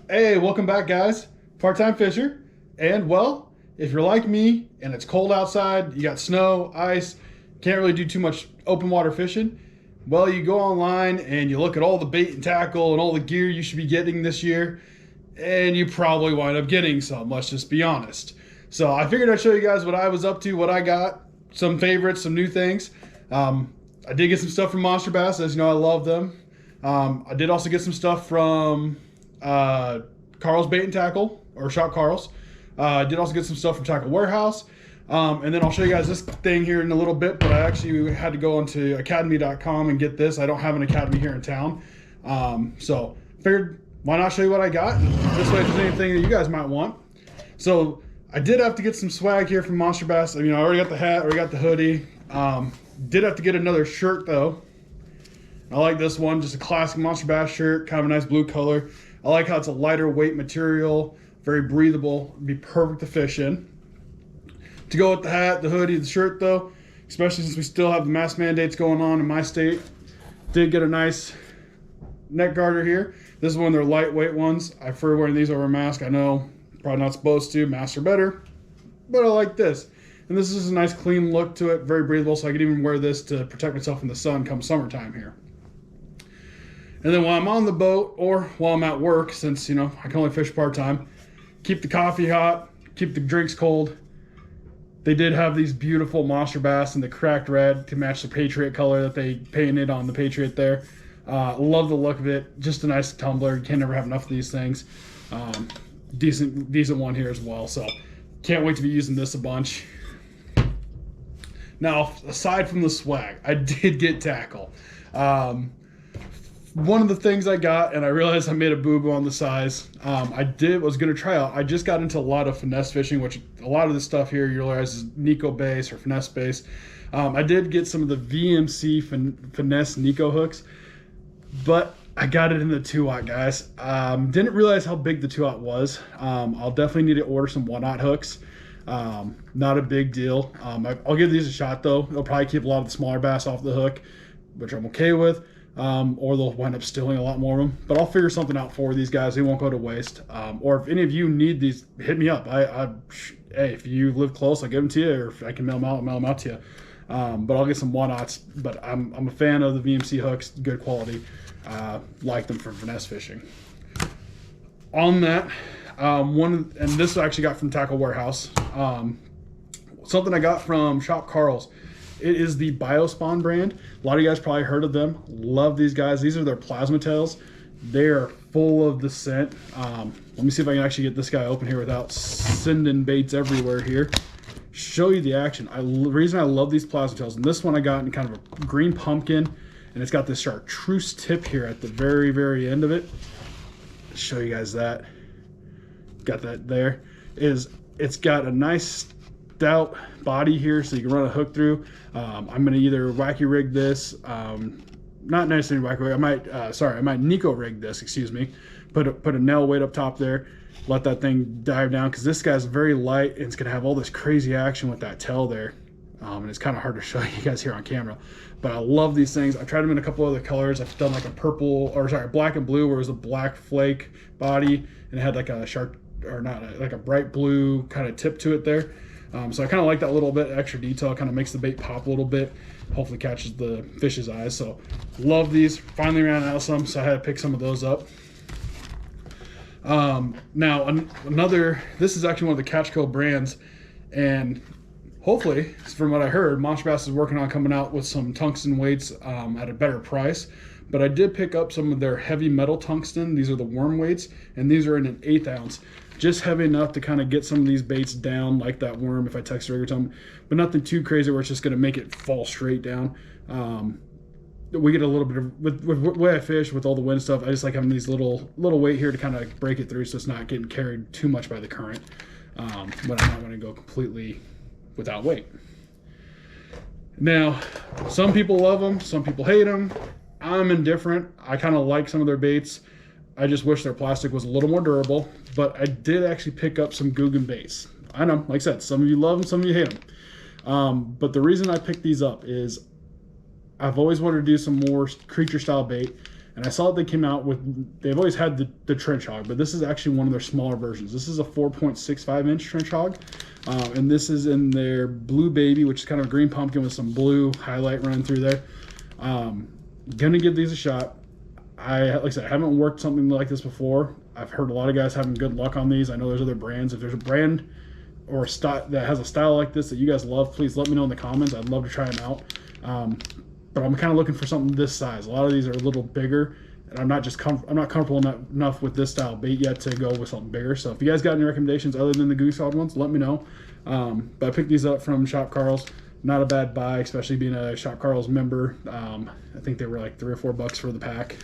Hey, welcome back, guys. Part-time fisher. And, well, if you're like me and it's cold outside, you got snow, ice, can't really do too much open water fishing, well, you go online and you look at all the bait and tackle and all the gear you should be getting this year, and you probably wind up getting some, let's just be honest. So I figured I'd show you guys what I was up to, what I got, some favorites, some new things. I did get some stuff from Monster Bass. As you know, I love them. I did also get some stuff from Carl's Bait and Tackle, or Shop Carl's. I did also get some stuff from Tackle Warehouse. And then I'll show you guys this thing here in a little bit, but I actually had to go onto academy.com and get this. I don't have an academy here in town. So figured, why not show you what I got? This way, if there's anything that you guys might want. So I did have to get some swag here from Monster Bass. I mean, I already got the hat, already got the hoodie. Did have to get another shirt though. I like this one, just a classic Monster Bass shirt, kind of a nice blue color. I like how it's a lighter weight material, very breathable, it'd be perfect to fish in. To go with the hat, the hoodie, the shirt though, especially since we still have the mask mandates going on in my state, did get a nice neck garter here. This is one of their lightweight ones. I prefer wearing these over a mask. I know, probably not supposed to, masks are better, but I like this. And this is a nice clean look to it, very breathable, so I could even wear this to protect myself from the sun come summertime here. And then while I'm on the boat or while I'm at work, since, you know, I can only fish part-time, keep the coffee hot, keep the drinks cold. They did have these beautiful Monster Bass in the cracked red to match the Patriot color that they painted on the Patriot there. Love the look of it. Just a nice tumbler. You can never have enough of these things. Decent one here as well. So can't wait to be using this a bunch. Now, aside from the swag, I did get tackle. One of the things I got, and I realized I made a boo-boo on the size, was going to try out. I just got into a lot of finesse fishing, which a lot of the stuff here you realize is Nico base or finesse base. I did get some of the VMC finesse Nico hooks, but I got it in the 2-aught, guys. Didn't realize how big the 2-aught was. I'll definitely need to order some 1-aught hooks. Not a big deal. I'll give these a shot though. They'll probably keep a lot of the smaller bass off the hook, which I'm okay with. Or they'll wind up stealing a lot more of them. But I'll figure something out for these guys. They won't go to waste. Or if any of you need these, hit me up. Hey, if you live close, I'll give them to you. Or if I can mail them out to you. But I'll get some 1-aughts. But I'm a fan of the VMC hooks. Good quality. Like them for finesse fishing. On that, and this I actually got from Tackle Warehouse. Something I got from Shop Carl's. It is the Biospawn brand. A lot of you guys probably heard of them. Love these guys. These are their plasma tails. They are full of the scent. Let me see if I can actually get this guy open here without sending baits everywhere here. Show you the action. The reason I love these plasma tails, and this one I got in kind of a green pumpkin, and it's got this chartreuse tip here at the very, very end of it. Show you guys that. Got that there. It's got a nice stout body here so you can run a hook through. I'm going to either wacky rig this, not necessarily wacky rig, I might Nico rig this, excuse me. Put a nail weight up top there, let that thing dive down, because this guy's very light and it's going to have all this crazy action with that tail there. And it's kind of hard to show you guys here on camera, but I love these things. I've tried them in a couple other colors. I've done like a black and blue, where it was a black flake body and it had like a bright blue kind of tip to it there. So I kind of like that little bit extra detail. Kind of makes the bait pop a little bit. Hopefully catches the fish's eyes. So love these. Finally ran out of some, so I had to pick some of those up. Now this is actually one of the catchcode brands, and hopefully, from what I heard, Monster Bass is working on coming out with some tungsten weights at a better price. But I did pick up some of their heavy metal tungsten. These are the worm weights, and these are in an 1/8 ounce. Just heavy enough to kind of get some of these baits down like that worm if I text rigger to them, but nothing too crazy where it's just going to make it fall straight down. We get a little bit of, with the way I fish, with all the wind stuff, I just like having these little weight here to kind of break it through so it's not getting carried too much by the current, when I'm not going to go completely without weight. Now, some people love them, some people hate them. I'm indifferent. I kind of like some of their baits. I just wish their plastic was a little more durable, but I did actually pick up some googan baits. I know, like I said, some of you love them, some of you hate them. But the reason I picked these up is I've always wanted to do some more creature style bait, And I saw that they came out with, they've always had the trench hog, but this is actually one of their smaller versions. This is a 4.65 inch trench hog. And this is in their blue baby, which is kind of a green pumpkin with some blue highlight running through there. Gonna give these a shot. Like I said, I haven't worked something like this before. I've heard a lot of guys having good luck on these. I know there's other brands. If there's a brand or a style that has a style like this that you guys love, please let me know in the comments. I'd love to try them out. But I'm kind of looking for something this size. A lot of these are a little bigger, and I'm not comfortable enough with this style bait yet to go with something bigger. So if you guys got any recommendations other than the goose hog ones, let me know. But I picked these up from Shop Carl's. Not a bad buy, especially being a Shop Carl's member. I think they were like $3 or $4 for the pack,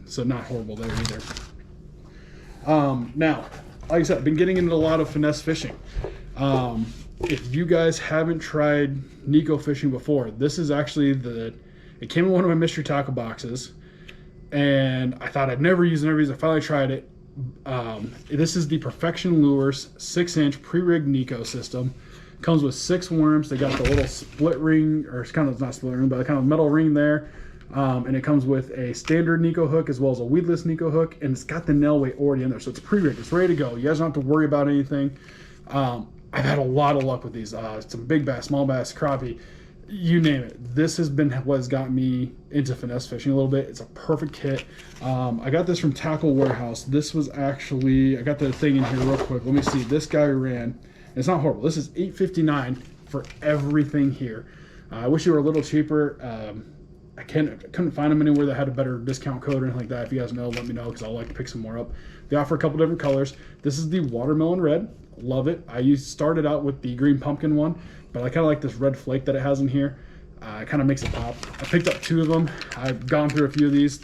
so not horrible there either. Now, like I said, I've been getting into a lot of finesse fishing. If you guys haven't tried Nico fishing before, this is actually it came in one of my mystery tackle boxes, and I thought I'd never use it. I finally tried it. This is the Perfection Lures 6-inch pre-rigged Nico system. Comes with 6 worms. They got the little split ring, or it's kind of not split ring, but a kind of metal ring there. And it comes with a standard Nico hook as well as a weedless Nico hook, and it's got the nail weight already in there, so it's pre-rigged. It's ready to go. You guys don't have to worry about anything. I've had a lot of luck with these. Some big bass, small bass, crappie, you name it. This has been what has got me into finesse fishing a little bit. It's a perfect kit. I got this from Tackle Warehouse. This was actually, I got the thing in here real quick. Let me see. This guy ran. It's not horrible. This is $8.59 for everything here. I wish they were a little cheaper. I couldn't find them anywhere that had a better discount code or anything like that. If you guys know, let me know, because I'd like to pick some more up. They offer a couple different colors. This is the watermelon red. Love it. I started out with the green pumpkin one, but I kind of like this red flake that it has in here. It kind of makes it pop. I picked up 2 of them. I've gone through a few of these.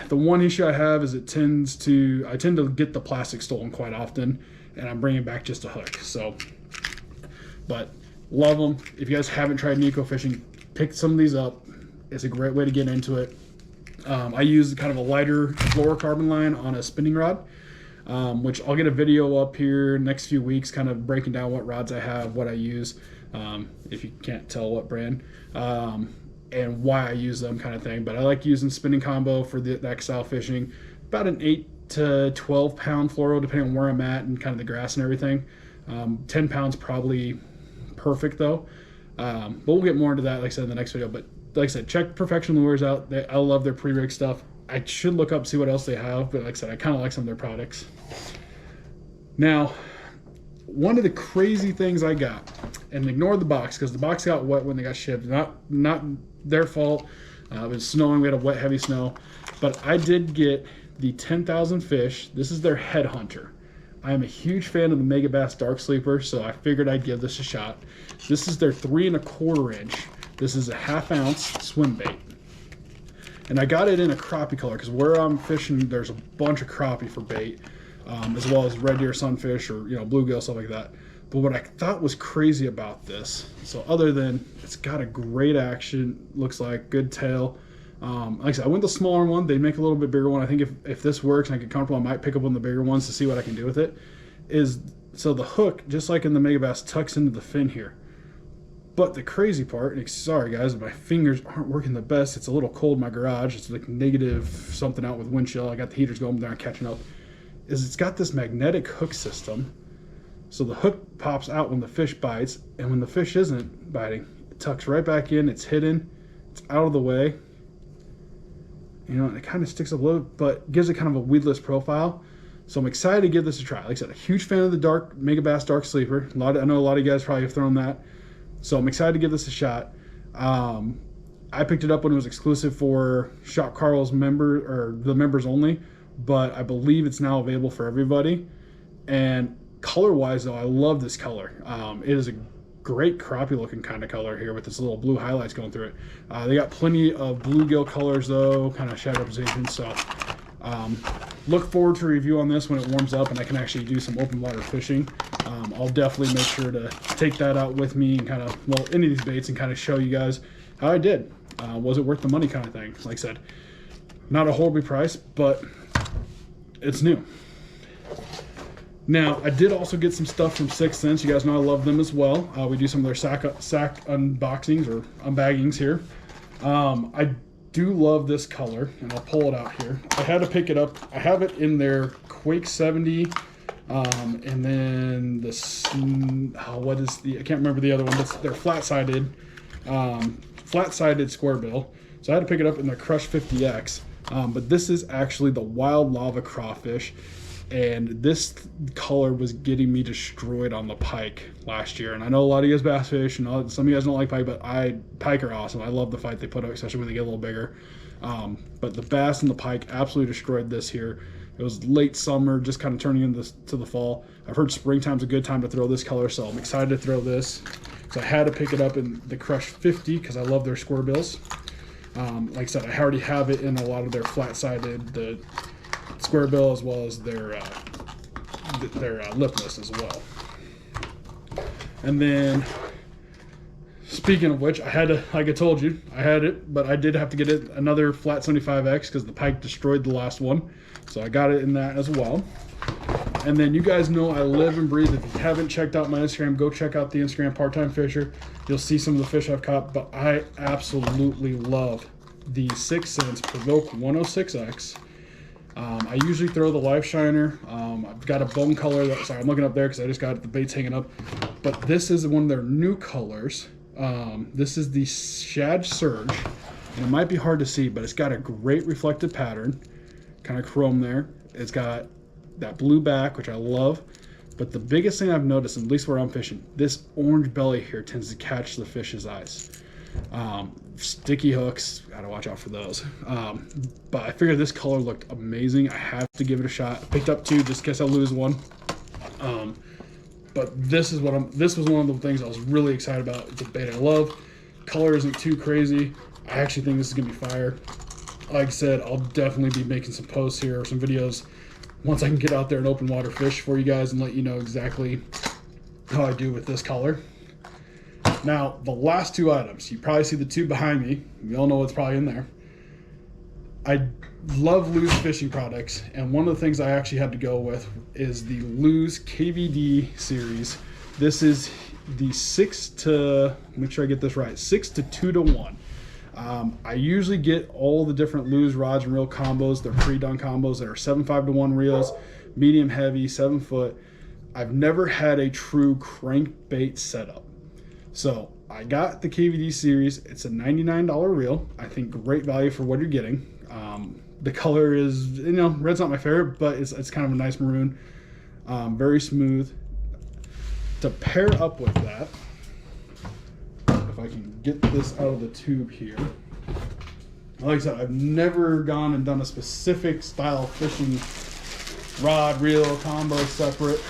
The one issue I have is I tend to get the plastic stolen quite often, and I'm bringing back just a hook. So, but love them. If you guys haven't tried Nico fishing, pick some of these up. It's a great way to get into it. I use kind of a lighter fluorocarbon line on a spinning rod, which I'll get a video up here next few weeks, kind of breaking down what rods I have, what I use, if you can't tell what brand, and why I use them, kind of thing. But I like using spinning combo for that style fishing. About an 8 to 12 pound fluoro, depending on where I'm at and kind of the grass and everything. 10 pounds probably perfect though. But we'll get more into that, like I said, in the next video. But like I said, check Perfection Lures out. I love their pre-rig stuff. I should look up, see what else they have, but like I said, I kind of like some of their products. Now, one of the crazy things I got, and ignore the box, because the box got wet when they got shipped. Not their fault. It was snowing. We had a wet, heavy snow. But I did get the 10,000 Fish. This is their Headhunter. I am a huge fan of the Mega Bass Dark Sleeper, so I figured I'd give this a shot. This is their 3 1/4 inch. This is a 1/2 ounce swim bait. And I got it in a crappie color, because where I'm fishing, there's a bunch of crappie for bait, as well as red deer, sunfish, or bluegill, stuff like that. But what I thought was crazy about this, so other than it's got a great action, looks like good tail. Like I said, I went the smaller one. They make a little bit bigger one. I think if this works and I get comfortable, I might pick up one of the bigger ones to see what I can do with it. So the hook, just like in the Mega Bass, tucks into the fin here. But the crazy part, and sorry guys, my fingers aren't working the best. It's a little cold in my garage. It's like negative something out with wind chill. I got the heaters going, but they're not catching up. It's got this magnetic hook system. So the hook pops out when the fish bites, and when the fish isn't biting, it tucks right back in. It's hidden. It's out of the way. It kind of sticks up a little, but gives it kind of a weedless profile. So I'm excited to give this a try. Like I said, a huge fan of the Mega Bass Dark Sleeper. I know a lot of you guys probably have thrown that. So I'm excited to give this a shot. I picked it up when it was exclusive for Shop Carl's the members only, but I believe it's now available for everybody. And color-wise, though, I love this color. It is a great crappie-looking kind of color here with this little blue highlights going through it. They got plenty of bluegill colors, though, kind of shadow representation. So look forward to a review on this when it warms up and I can actually do some open water fishing. I'll definitely make sure to take that out with me and kind of, any of these baits, and kind of show you guys how I did. Was it worth the money, kind of thing. Like I said, not a horribly priced, but it's new. Now, I did also get some stuff from 6th Sense. You guys know I love them as well. We do some of their sack unboxings or unbaggings here. I do love this color, and I'll pull it out here. I had to pick it up. I have it in their Quake 70, and then this, what is the, I can't remember the other one, but they're flat-sided square bill. So I had to pick it up in their Crush 50X. But this is actually the wild lava crawfish, and this color was getting me destroyed on the pike last year. And I know a lot of you guys bass fish, and some of you guys don't like pike, but pike are awesome. I love the fight they put up, especially when they get a little bigger. But the bass and the pike absolutely destroyed this here. It was late summer, just kind of turning into the fall. I've heard springtime's a good time to throw this color, so I'm excited to throw this. So I had to pick it up in the Crush 50 because I love their square bills. Like I said, I already have it in a lot of their flat-sided, the square bill, as well as their lipless as well. And then, speaking of which, I had to, like I told you, I had it, but I did have to get it another flat 75X because the pike destroyed the last one. So I got it in that as well. And then you guys know I live and breathe. If you haven't checked out my Instagram, go check out the Instagram Part-Time Fisher. You'll see some of the fish I've caught, but I absolutely love the 6 Sense Provoke 106X. I usually throw the Life Shiner. I've got a bone color. Sorry, I'm looking up there because I just got the baits hanging up. But this is one of their new colors. This is the Shad Surge. And it might be hard to see, but it's got a great reflective pattern. Kind of chrome there. It's got that blue back, which I love. But the biggest thing I've noticed, at least where I'm fishing, this orange belly here tends to catch the fish's eyes. Sticky hooks, gotta watch out for those. But I figured this color looked amazing. I have to give it a shot. I picked up 2 just in case I lose one. But this was one of the things I was really excited about. It's a bait I love. Color isn't too crazy. I actually think this is gonna be fire. Like I said, I'll definitely be making some posts here or some videos once I can get out there and open water fish for you guys and let you know exactly how I do with this color. Now, the last 2 items, you probably see the 2 behind me. You all know what's probably in there. I love Lew's fishing products, and one of the things I actually had to go with is the Lew's KVD series. This is the 6 to, make sure I get this right, 6 to 2 to 1. I usually get all the different Lew's rods and reel combos. They're pre-done combos that are 7.5 to 1 reels, medium heavy, 7 foot. I've never had a true crankbait setup. So I got the KVD series. It's a $99 reel. I think great value for what you're getting. The color is, red's not my favorite, but it's kind of a nice maroon. Very smooth. To pair up with that, if I can get this out of the tube here. Like I said, I've never gone and done a specific style fishing rod, reel, combo separate.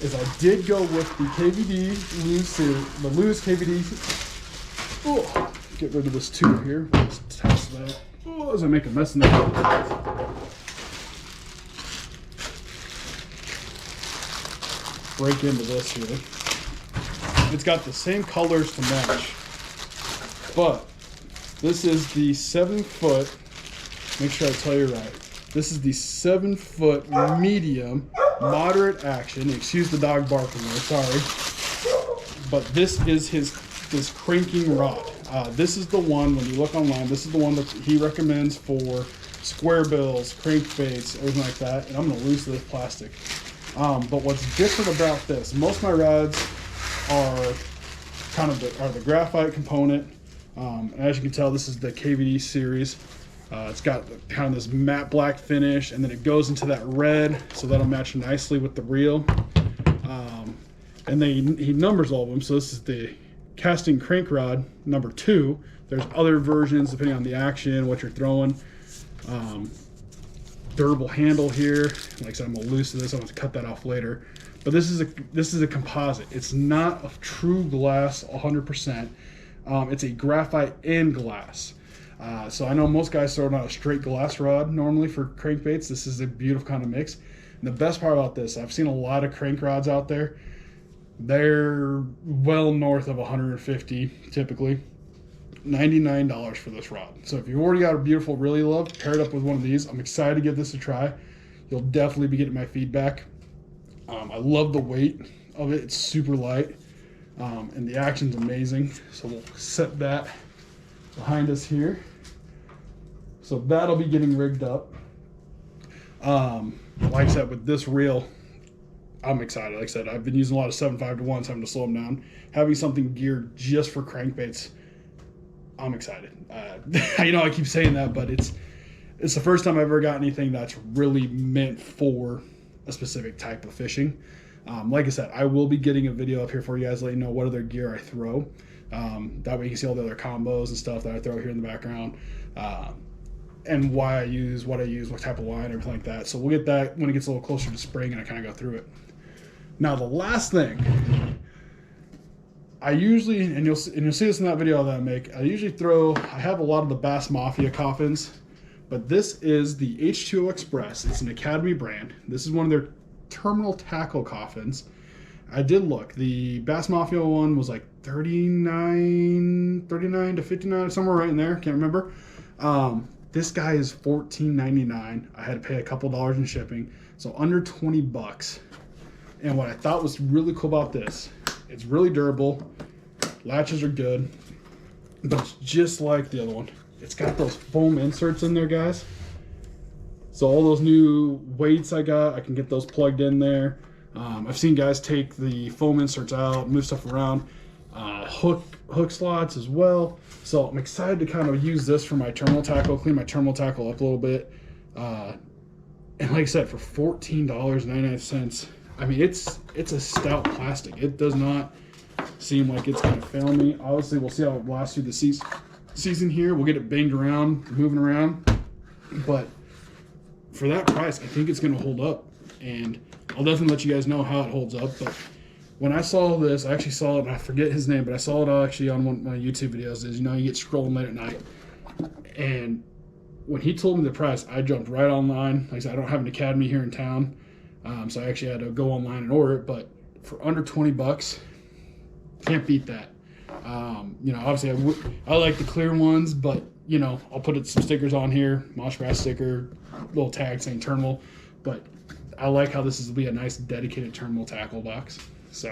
Is I did go with the KVD Lew's series, the Lew's KVD. Oh, get rid of this tube here. Let's test that. Oh, as I make a mess in there. Break into this here. It's got the same colors to match, but this is the 7 foot. Make sure I tell you right. This is the 7 foot medium moderate action. Excuse the dog barking there, sorry. But this is his cranking rod. This is the one, when you look online, this is the one that he recommends for square bills, crankbaits, everything like that. And I'm gonna lose this plastic. But what's different about this, most of my rods are kind of the graphite component. And as you can tell, this is the KVD series. It's got kind of this matte black finish, and then it goes into that red, so that'll match nicely with the reel. And then he numbers all of them. So this is the casting crank rod number 2. There's other versions depending on the action, what you're throwing. Durable handle here. Like I said, I'm gonna loosen this. I'm gonna cut that off later. But this is a composite. It's not a true glass 100%. It's a graphite and glass. So I know most guys throw out a straight glass rod normally for crankbaits. This is a beautiful kind of mix. And the best part about this, I've seen a lot of crank rods out there. They're well north of 150 typically. $99 for this rod. So if you've already got a beautiful reel you love, pair it up with one of these. I'm excited to give this a try. You'll definitely be getting my feedback. I love the weight of it. It's super light. And the action's amazing. So we'll set that behind us here. So that'll be getting rigged up. Like I said, with this reel, I'm excited. Like I said, I've been using a lot of 7.5 to 1s, having to slow them down. Having something geared just for crankbaits, I'm excited. You know, I keep saying that, but it's the first time I've ever got anything that's really meant for a specific type of fishing. Like I said, I will be getting a video up here for you guys, letting you know what other gear I throw. That way you can see all the other combos and stuff that I throw here in the background. And why I use what I use, what type of line, everything like that. So we'll get that when it gets a little closer to spring and I kind of go through it. Now the last thing, I usually, and you'll see this in that video that I make, I have a lot of the Bass Mafia coffins, but this is the H2O Express. It's an Academy brand. This is one of their terminal tackle coffins. I did look. The Bass Mafia one was like 39 to 59, somewhere right in there. Can't remember. This guy is $14.99. I had to pay a couple dollars in shipping, so under 20 bucks. And what I thought was really cool about this, it's really durable. Latches are good, but it's just like the other one. It's got those foam inserts in there, guys. So all those new weights I got, I can get those plugged in there. I've seen guys take the foam inserts out, move stuff around, hook slots as well. So I'm excited to kind of use this for my terminal tackle, clean my terminal tackle up a little bit. And like I said, for $14.99, I mean, it's a stout plastic. It does not seem like it's going to fail me. Obviously, we'll see how it lasts through the season here. We'll get it banged around, moving around. But for that price, I think it's going to hold up. And I'll definitely let you guys know how it holds up. But when I saw this, I actually saw it, and I forget his name, but I saw it actually on one of my YouTube videos. Is, you know, you get scrolling late at night. And when he told me the price, I jumped right online. Like I said, I don't have an Academy here in town. So I actually had to go online and order it. But for under 20 bucks, can't beat that. You know, obviously I like the clear ones, but you know, I'll put some stickers on here, Mosh Grass sticker, little tag saying terminal. But I like how this is be a nice dedicated terminal tackle box. So,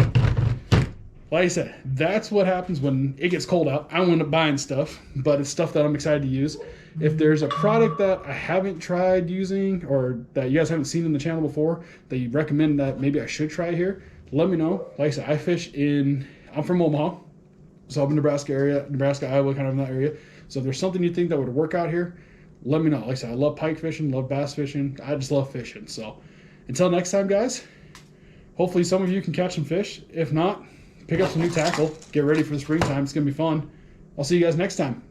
like I said, that's what happens when it gets cold out. I don't end up buying stuff, but it's stuff that I'm excited to use. If there's a product that I haven't tried using or that you guys haven't seen in the channel before that you recommend that maybe I should try here, let me know. Like I said, I'm from Omaha, so I'm in Nebraska area, Nebraska, Iowa, kind of in that area. So if there's something you think that would work out here, let me know. Like I said, I love pike fishing, love bass fishing. I just love fishing. So until next time, guys, hopefully some of you can catch some fish. If not, pick up some new tackle. Get ready for the springtime. It's going to be fun. I'll see you guys next time.